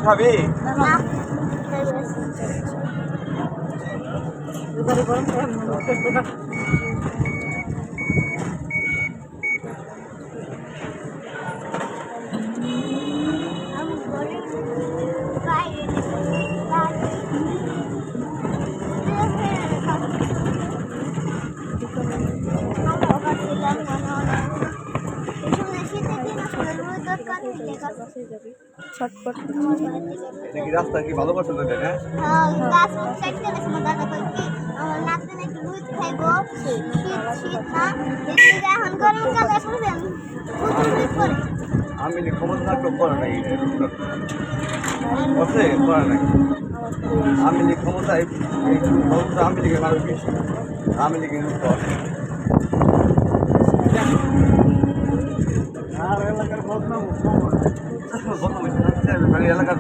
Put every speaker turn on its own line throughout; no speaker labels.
খাবি
ছটপট
রাস্তা কি ভালো পছন্দ করে না
গাছ সাইড থেকে আমার দাদা কই কি আমার নাতি নাকি দুধ খাইবো শীত না দেখি এখন গরমকাল আসলে দুধ করে
আমি ক্ষমতা থাকলে করে নাই বসে করে নাই আমি ক্ষমতায় আমি লিখে মানুষ বেশি আমি লিখে আর এলাকার বদনাম এলাকার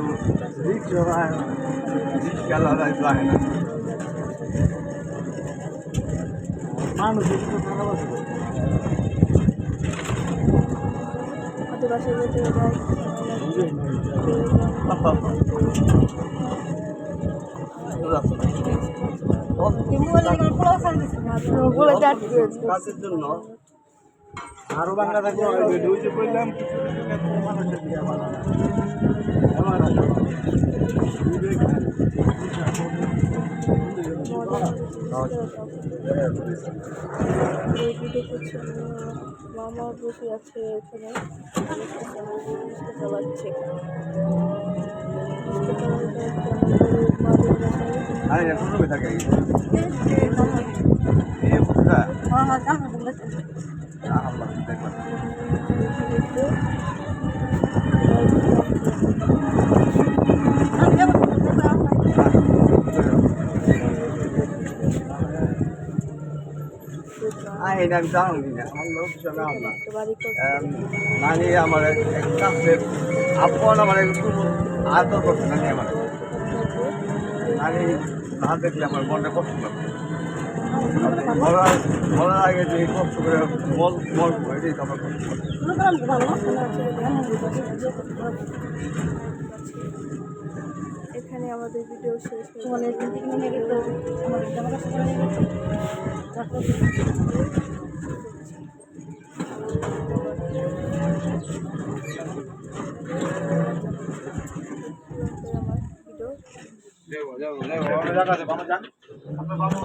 মানুষ
আদিবাসী যেতে
কাজের জন্য আরো বাংলা থাকলে ভিডিওতে বললাম মানুষের দিকে
মামা বসে আছে এখানে চালাচ্ছে
থাকে এটা আমি জানো কিনা আমার লোক হিসাবে আমরা মানে আমার কাছের আপন আমার একটু আদর করছে না আমার মানে না দেখলে আমার মনটা কষ্ট লাগবে মরার আগে যে কষ্ট করে মল মল এটাই তো আমার কষ্ট
এখানে আমাদের ভিডিও শেষ
জায়গা আছে বাবা জান আপনার বাবা